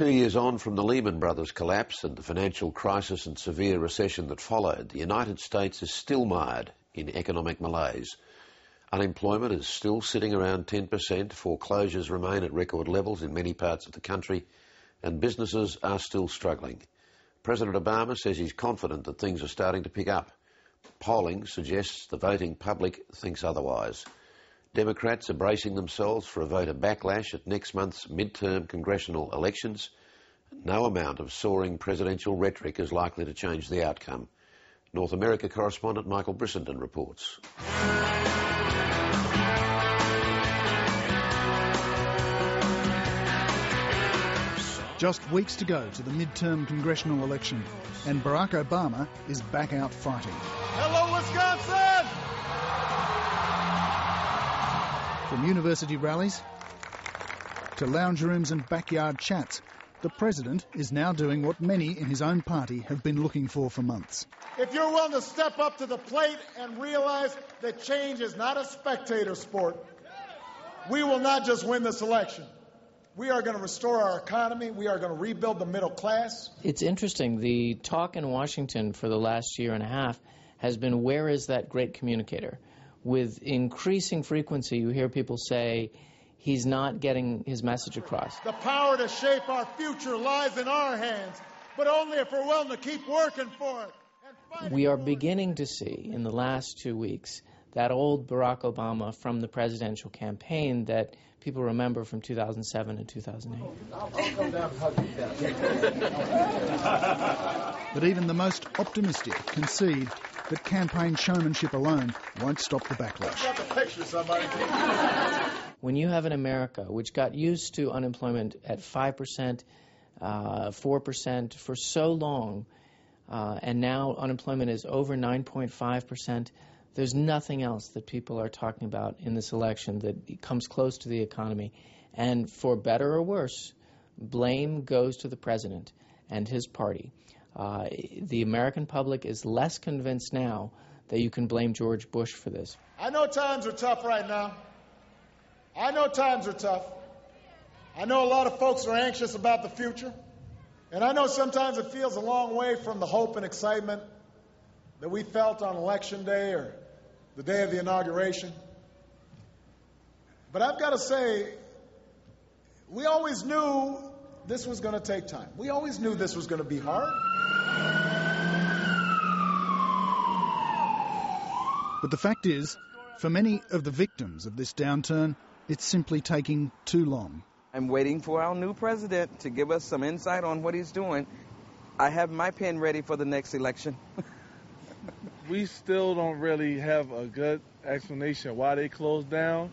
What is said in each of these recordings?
2 years on from the Lehman Brothers collapse and the financial crisis and severe recession that followed, the United States is still mired in economic malaise. Unemployment is still sitting around 10%, foreclosures remain at record levels in many parts of the country, and businesses are still struggling. President Obama says he's confident that things are starting to pick up. Polling suggests the voting public thinks otherwise. Democrats are bracing themselves for a voter backlash at next month's midterm congressional elections. No amount of soaring presidential rhetoric is likely to change the outcome. North America correspondent Michael Brissenden reports. Just weeks to go to the midterm congressional election, and Barack Obama is back out fighting. Hello, Wisconsin! From university rallies to lounge rooms and backyard chats, the president is now doing what many in his own party have been looking for months. If you're willing to step up to the plate and realize that change is not a spectator sport, we will not just win this election. We are going to restore our economy. We are going to rebuild the middle class. It's interesting. The talk in Washington for the last year and a half has been, where is that great communicator? With increasing frequency, you hear people say, he's not getting his message across. The power to shape our future lies in our hands, but only if we're willing to keep working for it. We are beginning to see in the last 2 weeks that old Barack Obama from the presidential campaign that people remember from 2007 and 2008. But even the most optimistic concede that campaign showmanship alone won't stop the backlash. When you have an America which got used to unemployment at 5%, 4% for so long, and now unemployment is over 9.5%, there's nothing else that people are talking about in this election that comes close to the economy. And for better or worse, blame goes to the president and his party. The American public is less convinced now that you can blame George Bush for this. I know times are tough right now. I know times are tough. I know a lot of folks are anxious about the future. And I know sometimes it feels a long way from the hope and excitement that we felt on Election Day or the day of the inauguration. But I've got to say, we always knew this was going to take time. We always knew this was going to be hard. But the fact is, for many of the victims of this downturn, it's simply taking too long. I'm waiting for our new president to give us some insight on what he's doing. I have my pen ready for the next election. We still don't really have a good explanation why they closed down.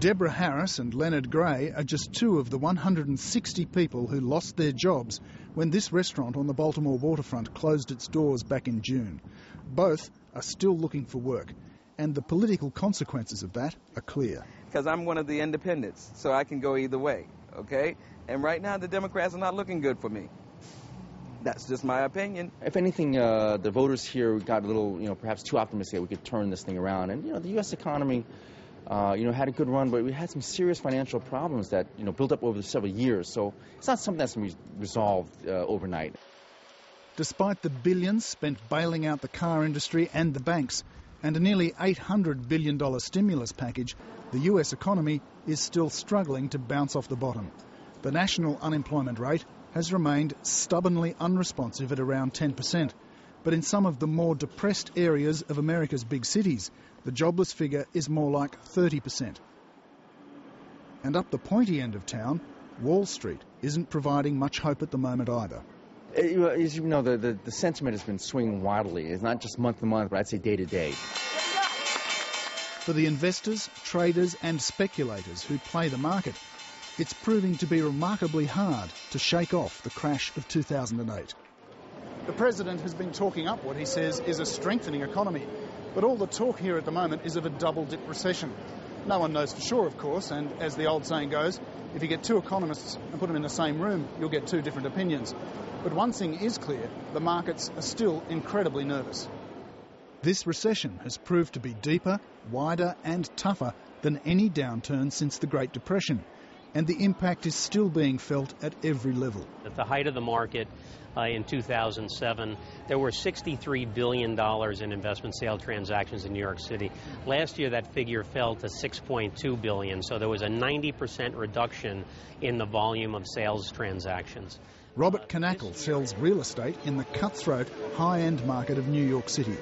Deborah Harris and Leonard Gray are just two of the 160 people who lost their jobs when this restaurant on the Baltimore waterfront closed its doors back in June. Both are still looking for work, and the political consequences of that are clear. Because I'm one of the independents, so I can go either way, okay? And right now the Democrats are not looking good for me. That's just my opinion. If anything, the voters here got a little, perhaps too optimistic that we could turn this thing around. And, the U.S. economy, had a good run, but we had some serious financial problems that, built up over several years. So it's not something that's going to be resolved overnight. Despite the billions spent bailing out the car industry and the banks, and a nearly $800 billion stimulus package, the U.S. economy is still struggling to bounce off the bottom. The national unemployment rate has remained stubbornly unresponsive at around 10%. But in some of the more depressed areas of America's big cities, the jobless figure is more like 30%. And up the pointy end of town, Wall Street isn't providing much hope at the moment either. As you know, the sentiment has been swinging wildly. It's not just month to month, but I'd say day to day. For the investors, traders and speculators who play the market, it's proving to be remarkably hard to shake off the crash of 2008. The president has been talking up what he says is a strengthening economy, but all the talk here at the moment is of a double-dip recession. No one knows for sure, of course, and as the old saying goes, if you get two economists and put them in the same room, you'll get two different opinions. But one thing is clear, the markets are still incredibly nervous. This recession has proved to be deeper, wider and tougher than any downturn since the Great Depression. and the impact is still being felt at every level. At the height of the market in 2007, there were $63 billion in investment sale transactions in New York City. Last year, that figure fell to $6.2 billion, so there was a 90% reduction in the volume of sales transactions. Robert Knackle sells real estate in the cutthroat high-end market of New York City.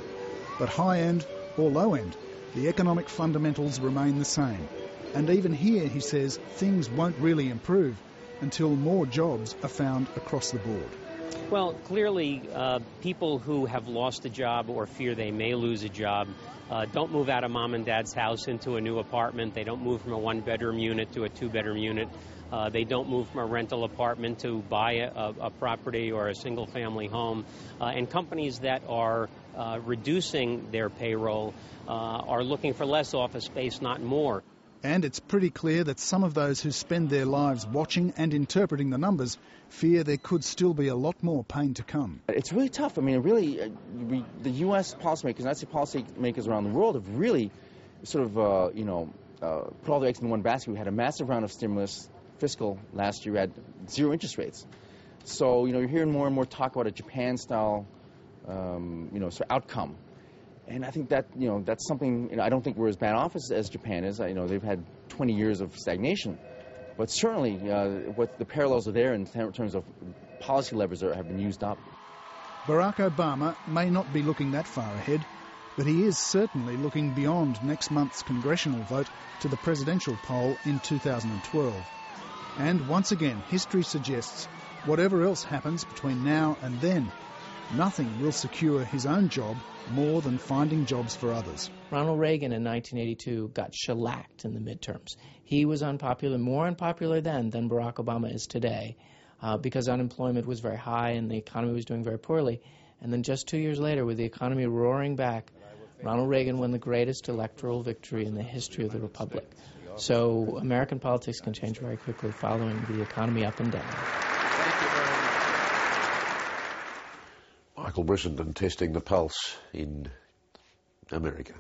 But high-end or low-end, the economic fundamentals remain the same. And even here, he says, things won't really improve until more jobs are found across the board. Well, clearly, people who have lost a job or fear they may lose a job don't move out of mom and dad's house into a new apartment. They don't move from a one-bedroom unit to a two-bedroom unit. They don't move from a rental apartment to buy a property or a single-family home. And companies that are reducing their payroll are looking for less office space, not more. And it's pretty clear that some of those who spend their lives watching and interpreting the numbers fear there could still be a lot more pain to come. It's really tough. I mean, really, the U.S. policymakers, and I'd say policymakers around the world, have really sort of, put all their eggs in one basket. We had a massive round of stimulus, fiscal, last year at zero interest rates. So, you're hearing more and more talk about a Japan-style, sort of outcome. And I think that, that's something, I don't think we're as bad off as Japan is. They've had 20 years of stagnation. But certainly, what the parallels are there in terms of policy levers have been used up. Barack Obama may not be looking that far ahead, but he is certainly looking beyond next month's congressional vote to the presidential poll in 2012. And once again, history suggests whatever else happens between now and then, nothing will secure his own job more than finding jobs for others. Ronald Reagan in 1982 got shellacked in the midterms. He was unpopular, more unpopular then than Barack Obama is today, because unemployment was very high and the economy was doing very poorly. And then just 2 years later, with the economy roaring back, Ronald Reagan won the greatest electoral victory in the history of the Republic. So American politics can change very quickly following the economy up and down. Michael Brissenden testing the pulse in America.